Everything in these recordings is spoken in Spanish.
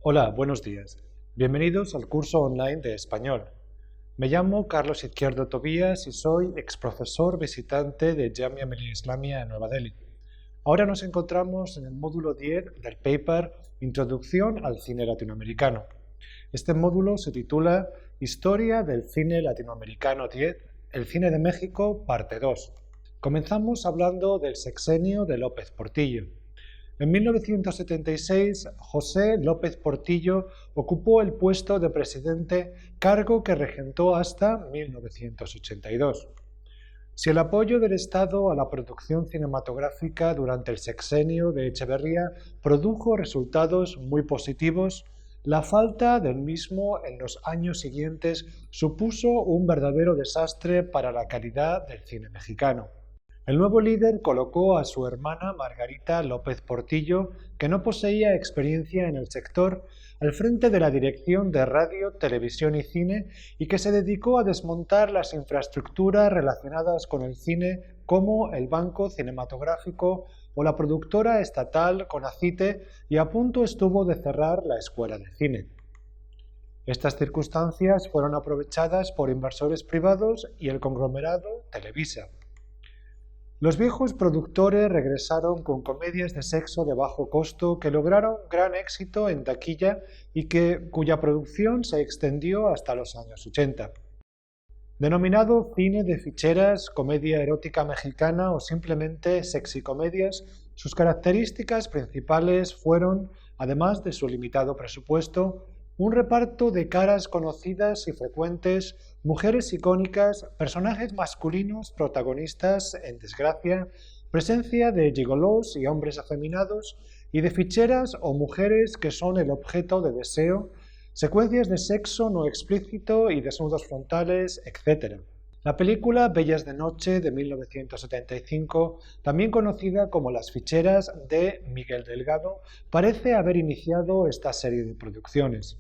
Hola, buenos días. Bienvenidos al curso online de español. Me llamo Carlos Izquierdo Tobías y soy exprofesor visitante de Jamia Millia Islamia en Nueva Delhi. Ahora nos encontramos en el módulo 10 del paper Introducción al cine latinoamericano. Este módulo se titula Historia del cine latinoamericano 10, el cine de México, parte 2. Comenzamos hablando del sexenio de López Portillo. En 1976, José López Portillo ocupó el puesto de presidente, cargo que regentó hasta 1982. Si el apoyo del Estado a la producción cinematográfica durante el sexenio de Echeverría produjo resultados muy positivos, la falta del mismo en los años siguientes supuso un verdadero desastre para la calidad del cine mexicano. El nuevo líder colocó a su hermana Margarita López Portillo, que no poseía experiencia en el sector, al frente de la Dirección de Radio, Televisión y Cine y que se dedicó a desmontar las infraestructuras relacionadas con el cine como el Banco Cinematográfico o la productora estatal Conacite, y a punto estuvo de cerrar la Escuela de Cine. Estas circunstancias fueron aprovechadas por inversores privados y el conglomerado Televisa. Los viejos productores regresaron con comedias de sexo de bajo costo que lograron gran éxito en taquilla y cuya producción se extendió hasta los años 80. Denominado cine de ficheras, comedia erótica mexicana o simplemente sexicomedias, sus características principales fueron, además de su limitado presupuesto, un reparto de caras conocidas y frecuentes, mujeres icónicas, personajes masculinos protagonistas en desgracia, presencia de gigolos y hombres afeminados, y de ficheras o mujeres que son el objeto de deseo, secuencias de sexo no explícito y desnudos frontales, etc. La película Bellas de Noche de 1975, también conocida como Las ficheras de Miguel Delgado, parece haber iniciado esta serie de producciones.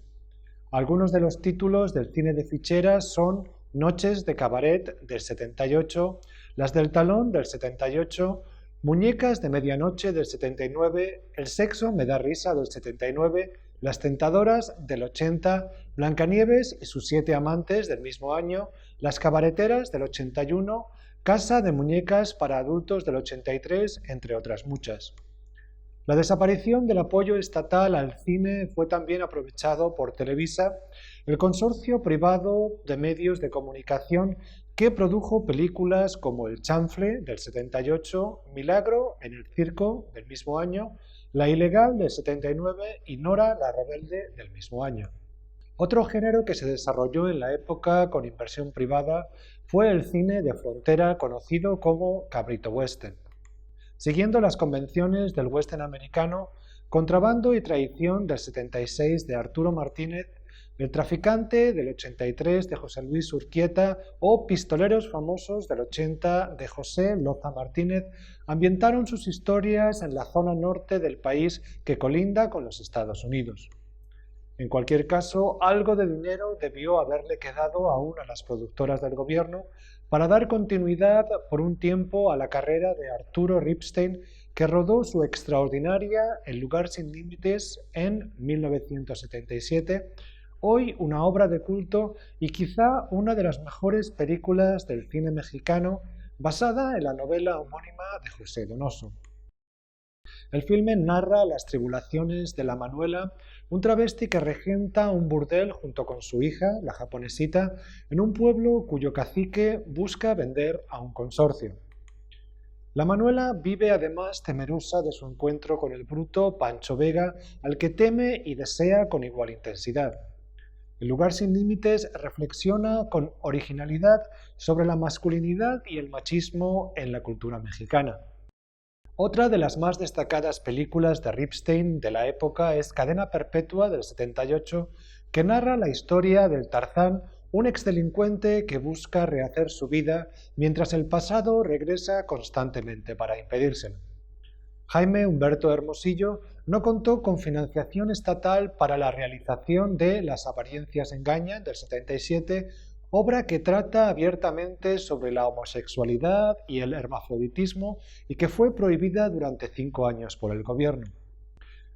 Algunos de los títulos del cine de ficheras son Noches de Cabaret del 78, Las del Talón del 78, Muñecas de Medianoche del 79, El sexo me da risa del 79, Las tentadoras del 80, Blancanieves y sus 7 amantes del mismo año, Las cabareteras del 81, Casa de muñecas para adultos del 83, entre otras muchas. La desaparición del apoyo estatal al cine fue también aprovechado por Televisa, el consorcio privado de medios de comunicación que produjo películas como El chanfle del 78, Milagro en el circo del mismo año, La ilegal del 79 y Nora la rebelde del mismo año. Otro género que se desarrolló en la época con inversión privada fue el cine de frontera conocido como cabrito western. Siguiendo las convenciones del western americano, Contrabando y traición del 76 de Arturo Martínez, El traficante del 83 de José Luis Urquieta o Pistoleros famosos del 80 de José Loza Martínez ambientaron sus historias en la zona norte del país que colinda con los Estados Unidos. En cualquier caso, algo de dinero debió haberle quedado aún a las productoras del gobierno para dar continuidad por un tiempo a la carrera de Arturo Ripstein, que rodó su extraordinaria El lugar sin límites en 1977, hoy una obra de culto y quizá una de las mejores películas del cine mexicano, basada en la novela homónima de José Donoso. El filme narra las tribulaciones de la Manuela, un travesti que regenta un burdel junto con su hija, la japonesita, en un pueblo cuyo cacique busca vender a un consorcio. La Manuela vive además temerosa de su encuentro con el bruto Pancho Vega, al que teme y desea con igual intensidad. El lugar sin límites reflexiona con originalidad sobre la masculinidad y el machismo en la cultura mexicana. Otra de las más destacadas películas de Ripstein de la época es Cadena Perpetua del 78, que narra la historia del Tarzán, un exdelincuente que busca rehacer su vida mientras el pasado regresa constantemente para impedírselo. Jaime Humberto Hermosillo no contó con financiación estatal para la realización de Las apariencias engañan del 77, obra que trata abiertamente sobre la homosexualidad y el hermafroditismo y que fue prohibida durante 5 años por el gobierno.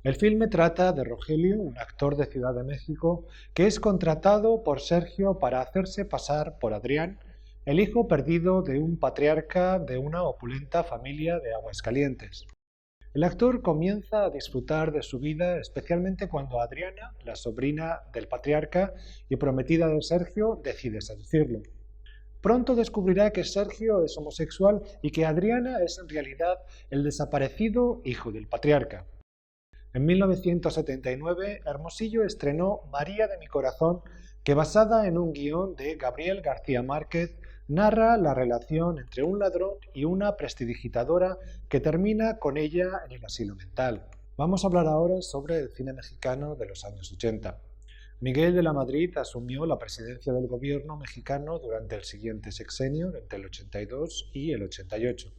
El filme trata de Rogelio, un actor de Ciudad de México, que es contratado por Sergio para hacerse pasar por Adrián, el hijo perdido de un patriarca de una opulenta familia de Aguascalientes. El actor comienza a disfrutar de su vida, especialmente cuando Adriana, la sobrina del patriarca y prometida de Sergio, decide seducirlo. Pronto descubrirá que Sergio es homosexual y que Adriana es en realidad el desaparecido hijo del patriarca. En 1979, Hermosillo estrenó María de mi corazón, que basada en un guión de Gabriel García Márquez, narra la relación entre un ladrón y una prestidigitadora que termina con ella en el asilo mental. Vamos a hablar ahora sobre el cine mexicano de los años 80. Miguel de la Madrid asumió la presidencia del gobierno mexicano durante el siguiente sexenio, entre el 82 y el 88.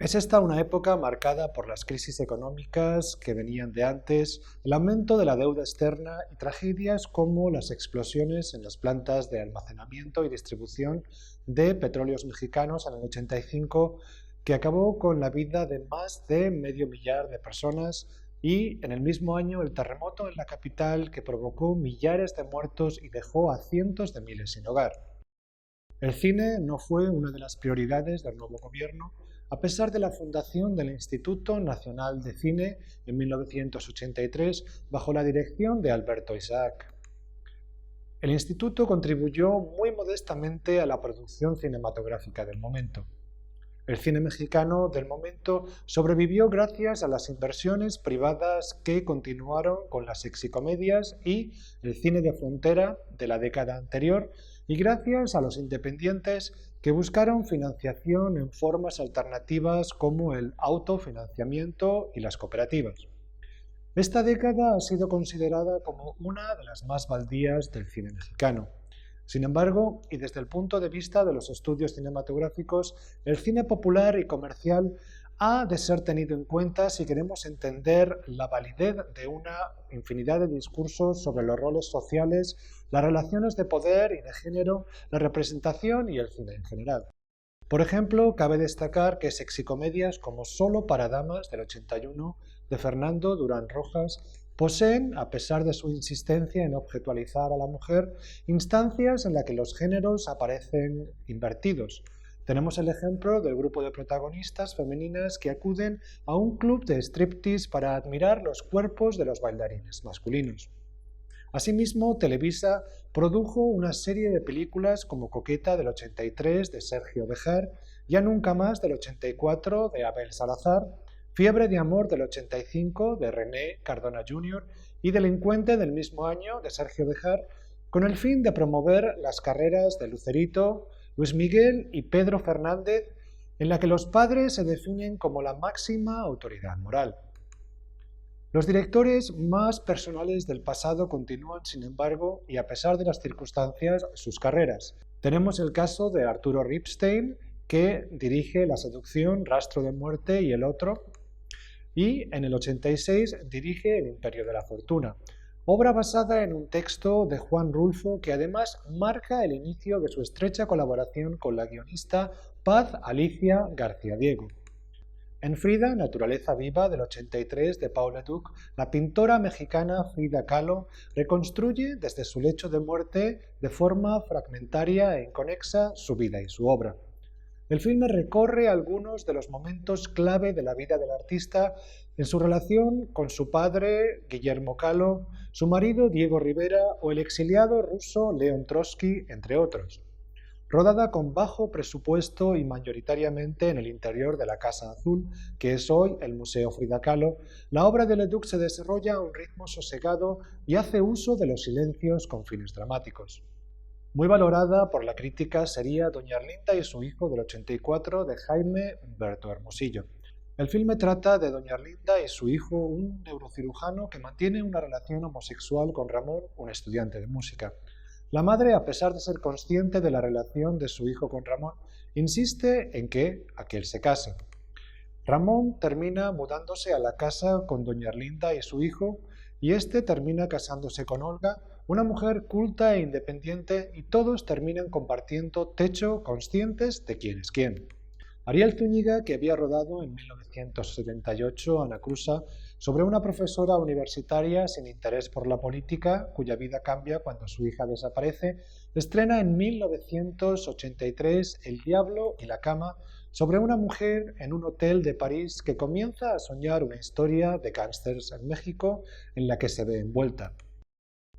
Es esta una época marcada por las crisis económicas que venían de antes, el aumento de la deuda externa y tragedias como las explosiones en las plantas de almacenamiento y distribución de petróleos mexicanos en el 85, que acabó con la vida de más de medio millar de personas, y en el mismo año el terremoto en la capital que provocó millares de muertos y dejó a cientos de miles sin hogar. El cine no fue una de las prioridades del nuevo gobierno, a pesar de la fundación del Instituto Nacional de Cine en 1983 bajo la dirección de Alberto Isaac. El instituto contribuyó muy modestamente a la producción cinematográfica del momento. El cine mexicano del momento sobrevivió gracias a las inversiones privadas que continuaron con las sexicomedias y el cine de frontera de la década anterior, y gracias a los independientes que buscaron financiación en formas alternativas como el autofinanciamiento y las cooperativas. Esta década ha sido considerada como una de las más baldías del cine mexicano. Sin embargo, y desde el punto de vista de los estudios cinematográficos, el cine popular y comercial ha de ser tenido en cuenta si queremos entender la validez de una infinidad de discursos sobre los roles sociales, las relaciones de poder y de género, la representación y el cine en general. Por ejemplo, cabe destacar que sexicomedias como Solo para damas del 81 de Fernando Durán Rojas poseen, a pesar de su insistencia en objetualizar a la mujer, instancias en las que los géneros aparecen invertidos. Tenemos el ejemplo del grupo de protagonistas femeninas que acuden a un club de striptease para admirar los cuerpos de los bailarines masculinos. Asimismo, Televisa produjo una serie de películas como Coqueta del 83 de Sergio Bejar, Ya nunca más del 84 de Abel Salazar, Fiebre de amor del 85 de René Cardona Jr. y Delincuente del mismo año de Sergio Bejar, con el fin de promover las carreras de Lucerito, Luis Miguel y Pedro Fernández, en la que los padres se definen como la máxima autoridad moral. Los directores más personales del pasado continúan, sin embargo, y a pesar de las circunstancias, sus carreras. Tenemos el caso de Arturo Ripstein, que dirige La seducción, Rastro de muerte y El otro, y en el 86 dirige El imperio de la fortuna, obra basada en un texto de Juan Rulfo que además marca el inicio de su estrecha colaboración con la guionista Paz Alicia García Diego. En Frida, naturaleza viva del 83 de Paula Duc, la pintora mexicana Frida Kahlo reconstruye desde su lecho de muerte de forma fragmentaria e inconexa su vida y su obra. El filme recorre algunos de los momentos clave de la vida del artista en su relación con su padre, Guillermo Kahlo, su marido, Diego Rivera, o el exiliado ruso León Trotsky, entre otros. Rodada con bajo presupuesto y mayoritariamente en el interior de la Casa Azul, que es hoy el Museo Frida Kahlo, la obra de Leduc se desarrolla a un ritmo sosegado y hace uso de los silencios con fines dramáticos. Muy valorada por la crítica sería Doña Erlinda y su hijo del 84 de Jaime Humberto Hermosillo. El filme trata de Doña Erlinda y su hijo, un neurocirujano que mantiene una relación homosexual con Ramón, un estudiante de música. La madre, a pesar de ser consciente de la relación de su hijo con Ramón, insiste en que aquel se case. Ramón termina mudándose a la casa con Doña Erlinda y su hijo, y este termina casándose con Olga, una mujer culta e independiente, y todos terminan compartiendo techo conscientes de quién es quién. Ariel Zúñiga, que había rodado en 1978 Anacruza sobre una profesora universitaria sin interés por la política, cuya vida cambia cuando su hija desaparece, estrena en 1983 El diablo y la cama, sobre una mujer en un hotel de París que comienza a soñar una historia de gángsters en México en la que se ve envuelta.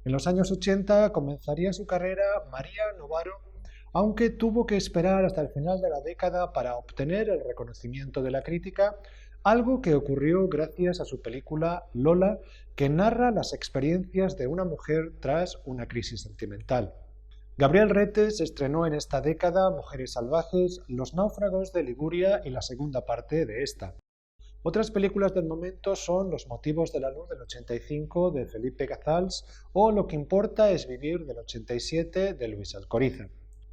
En los años 80 comenzaría su carrera María Novaro, aunque tuvo que esperar hasta el final de la década para obtener el reconocimiento de la crítica, algo que ocurrió gracias a su película Lola, que narra las experiencias de una mujer tras una crisis sentimental. Gabriel Retes estrenó en esta década Mujeres salvajes, Los náufragos de Liguria y la segunda parte de esta. Otras películas del momento son Los motivos de la luz del 85 de Felipe Cazals o Lo que importa es vivir del 87 de Luis Alcoriza.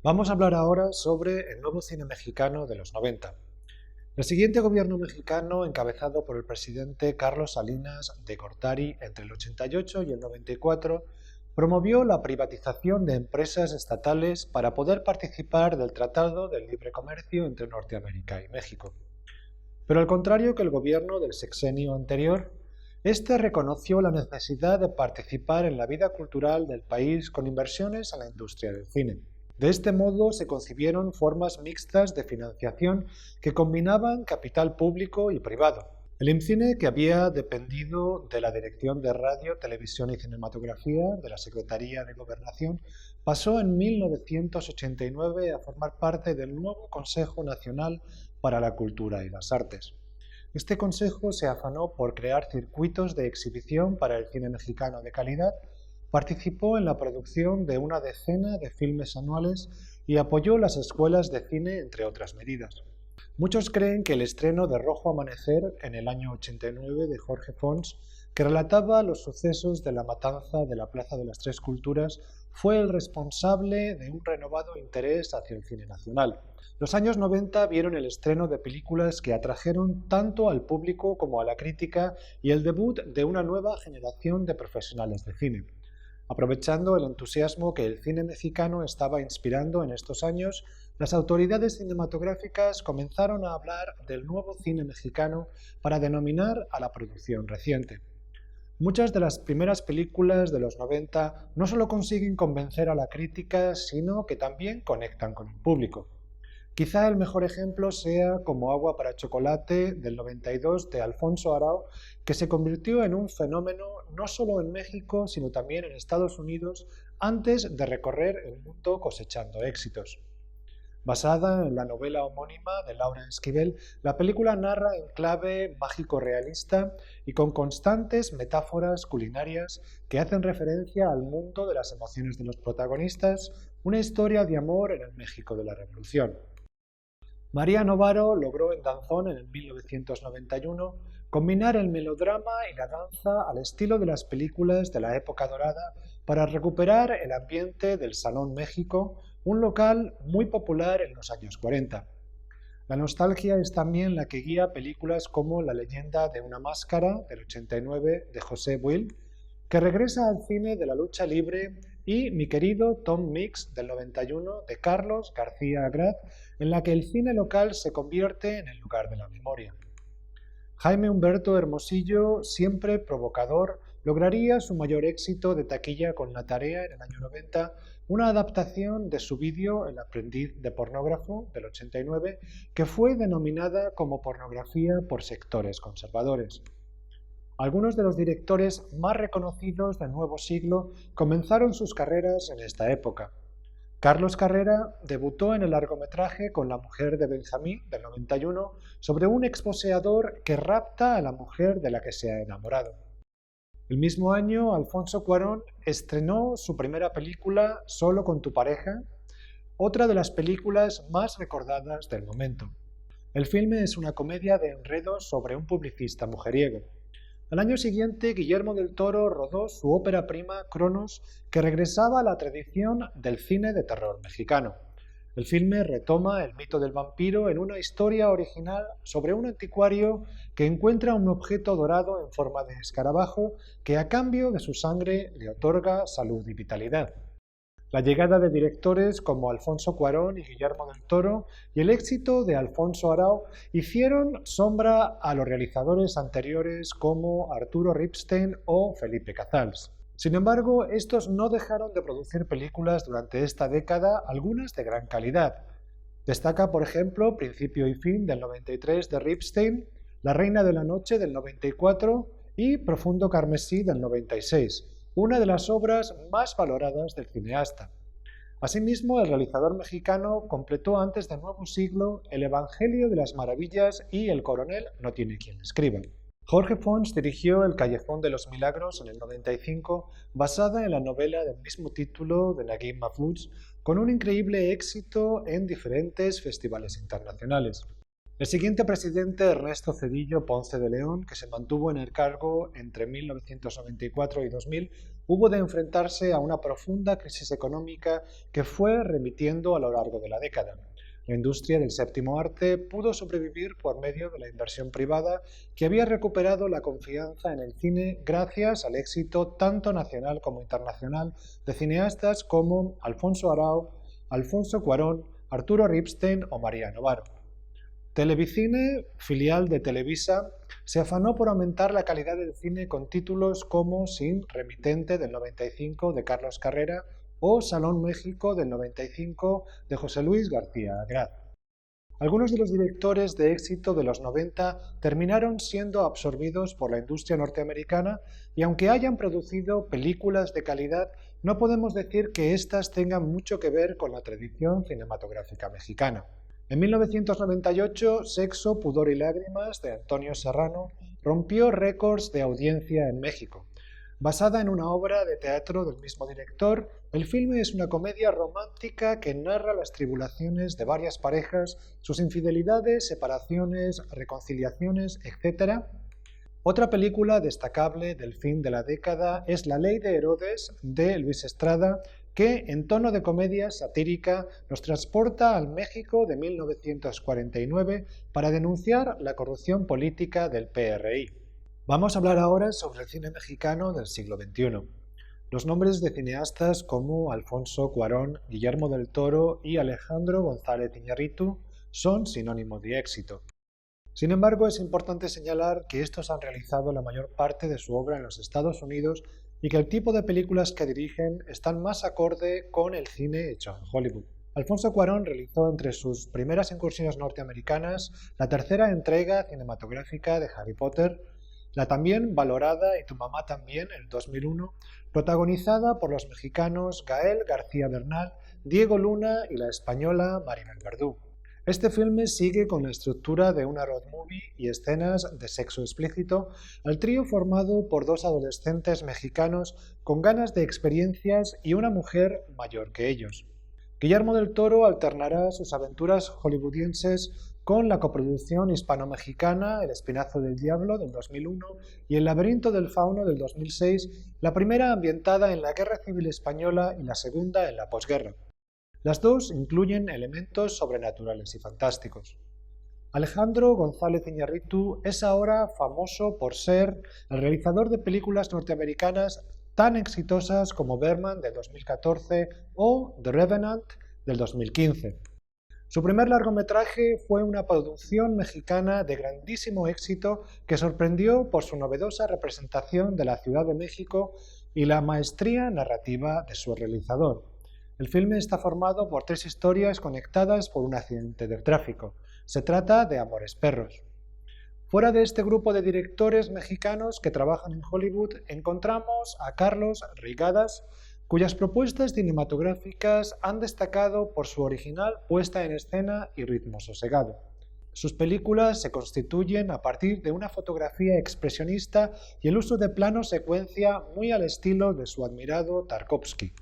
Vamos a hablar ahora sobre el nuevo cine mexicano de los 90. El siguiente gobierno mexicano, encabezado por el presidente Carlos Salinas de Gortari entre el 88 y el 94, promovió la privatización de empresas estatales para poder participar del Tratado del Libre Comercio entre Norteamérica y México. Pero al contrario que el gobierno del sexenio anterior, este reconoció la necesidad de participar en la vida cultural del país con inversiones en la industria del cine. De este modo se concibieron formas mixtas de financiación que combinaban capital público y privado. El IMCINE, que había dependido de la Dirección de Radio, Televisión y Cinematografía de la Secretaría de Gobernación, pasó en 1989 a formar parte del nuevo Consejo Nacional para la Cultura y las Artes. Este consejo se afanó por crear circuitos de exhibición para el cine mexicano de calidad, participó en la producción de una decena de filmes anuales y apoyó las escuelas de cine, entre otras medidas. Muchos creen que el estreno de Rojo Amanecer en el año 89 de Jorge Fons, que relataba los sucesos de la matanza de la Plaza de las Tres Culturas, fue el responsable de un renovado interés hacia el cine nacional. Los años 90 vieron el estreno de películas que atrajeron tanto al público como a la crítica y el debut de una nueva generación de profesionales de cine. Aprovechando el entusiasmo que el cine mexicano estaba inspirando en estos años, las autoridades cinematográficas comenzaron a hablar del nuevo cine mexicano para denominar a la producción reciente. Muchas de las primeras películas de los 90 no solo consiguen convencer a la crítica, sino que también conectan con el público. Quizá el mejor ejemplo sea Como agua para chocolate del 92 de Alfonso Arau, que se convirtió en un fenómeno no solo en México, sino también en Estados Unidos antes de recorrer el mundo cosechando éxitos. Basada en la novela homónima de Laura Esquivel, la película narra en clave mágico-realista y con constantes metáforas culinarias que hacen referencia al mundo de las emociones de los protagonistas, una historia de amor en el México de la Revolución. María Novaro logró en Danzón en el 1991 combinar el melodrama y la danza al estilo de las películas de la época dorada para recuperar el ambiente del Salón México, un local muy popular en los años 40. La nostalgia es también la que guía películas como La leyenda de una máscara del 89 de José Buil, que regresa al cine de la lucha libre, y Mi querido Tom Mix del 91 de Carlos García Agraz, en la que el cine local se convierte en el lugar de la memoria. Jaime Humberto Hermosillo, siempre provocador, lograría su mayor éxito de taquilla con La tarea en el año 90, una adaptación de su vídeo El aprendiz de pornógrafo del 89, que fue denominada como pornografía por sectores conservadores. Algunos de los directores más reconocidos del nuevo siglo comenzaron sus carreras en esta época. Carlos Carrera debutó en el largometraje Con la mujer de Benjamín del 91 sobre un exposeador que rapta a la mujer de la que se ha enamorado. El mismo año, Alfonso Cuarón estrenó su primera película Solo con tu pareja, otra de las películas más recordadas del momento. El filme es una comedia de enredos sobre un publicista mujeriego. Al año siguiente, Guillermo del Toro rodó su ópera prima Cronos, que regresaba a la tradición del cine de terror mexicano. El filme retoma el mito del vampiro en una historia original sobre un anticuario que encuentra un objeto dorado en forma de escarabajo que a cambio de su sangre le otorga salud y vitalidad. La llegada de directores como Alfonso Cuarón y Guillermo del Toro y el éxito de Alfonso Arau hicieron sombra a los realizadores anteriores como Arturo Ripstein o Felipe Cazals. Sin embargo, estos no dejaron de producir películas durante esta década, algunas de gran calidad. Destaca, por ejemplo, Principio y Fin del 93 de Ripstein, La Reina de la Noche del 94 y Profundo Carmesí del 96, una de las obras más valoradas del cineasta. Asimismo, el realizador mexicano completó antes del nuevo siglo El Evangelio de las Maravillas y El Coronel no tiene quien le escriba. Jorge Fons dirigió El Callejón de los Milagros en el 95, basada en la novela del mismo título de Naguib Mahfouz, con un increíble éxito en diferentes festivales internacionales. El siguiente presidente, Ernesto Zedillo Ponce de León, que se mantuvo en el cargo entre 1994 y 2000, hubo de enfrentarse a una profunda crisis económica que fue remitiendo a lo largo de la década. La industria del séptimo arte pudo sobrevivir por medio de la inversión privada que había recuperado la confianza en el cine gracias al éxito tanto nacional como internacional de cineastas como Alfonso Arau, Alfonso Cuarón, Arturo Ripstein o María Novaro. Televicine, filial de Televisa, se afanó por aumentar la calidad del cine con títulos como Sin remitente del 95 de Carlos Carrera o Salón México del 95 de José Luis García Agraz. Algunos de los directores de éxito de los 90 terminaron siendo absorbidos por la industria norteamericana y aunque hayan producido películas de calidad, no podemos decir que éstas tengan mucho que ver con la tradición cinematográfica mexicana. En 1998, Sexo, Pudor y Lágrimas, de Antonio Serrano, rompió récords de audiencia en México. Basada en una obra de teatro del mismo director, el filme es una comedia romántica que narra las tribulaciones de varias parejas, sus infidelidades, separaciones, reconciliaciones, etc. Otra película destacable del fin de la década es La Ley de Herodes, de Luis Estrada, que, en tono de comedia satírica, nos transporta al México de 1949 para denunciar la corrupción política del PRI. Vamos a hablar ahora sobre el cine mexicano del siglo XXI. Los nombres de cineastas como Alfonso Cuarón, Guillermo del Toro y Alejandro González Iñárritu son sinónimo de éxito. Sin embargo, es importante señalar que estos han realizado la mayor parte de su obra en los Estados Unidos y que el tipo de películas que dirigen están más acorde con el cine hecho en Hollywood. Alfonso Cuarón realizó entre sus primeras incursiones norteamericanas la tercera entrega cinematográfica de Harry Potter, la también valorada Y tu mamá también, en 2001, protagonizada por los mexicanos Gael García Bernal, Diego Luna y la española Maribel Verdú. Este filme sigue con la estructura de una road movie y escenas de sexo explícito al trío formado por dos adolescentes mexicanos con ganas de experiencias y una mujer mayor que ellos. Guillermo del Toro alternará sus aventuras hollywoodienses con la coproducción hispano-mexicana El Espinazo del Diablo del 2001 y El Laberinto del Fauno del 2006, la primera ambientada en la Guerra Civil Española y la segunda en la posguerra. Las dos incluyen elementos sobrenaturales y fantásticos. Alejandro González Iñárritu es ahora famoso por ser el realizador de películas norteamericanas tan exitosas como Berman del 2014 o The Revenant del 2015. Su primer largometraje fue una producción mexicana de grandísimo éxito que sorprendió por su novedosa representación de la Ciudad de México y la maestría narrativa de su realizador. El filme está formado por tres historias conectadas por un accidente de tráfico. Se trata de Amores Perros. Fuera de este grupo de directores mexicanos que trabajan en Hollywood, encontramos a Carlos Reigadas, cuyas propuestas cinematográficas han destacado por su original puesta en escena y ritmo sosegado. Sus películas se constituyen a partir de una fotografía expresionista y el uso de plano secuencia muy al estilo de su admirado Tarkovsky.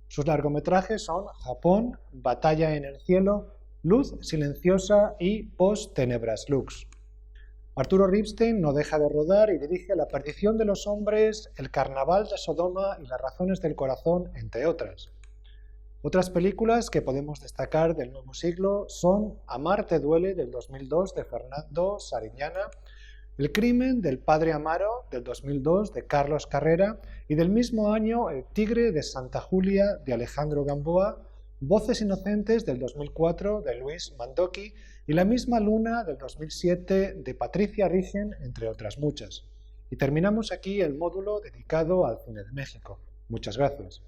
Sus largometrajes son Japón, Batalla en el cielo, Luz silenciosa y Post tenebras lux. Arturo Ripstein no deja de rodar y dirige La perdición de los hombres, El carnaval de Sodoma y Las razones del corazón, entre otras. Otras películas que podemos destacar del nuevo siglo son Amar te duele del 2002 de Fernando Sariñana, El crimen del padre Amaro, del 2002, de Carlos Carrera, y del mismo año El tigre de Santa Julia, de Alejandro Gamboa, Voces inocentes, del 2004, de Luis Mandoki, y La misma luna, del 2007, de Patricia Rigen, entre otras muchas. Y terminamos aquí el módulo dedicado al cine de México. Muchas gracias.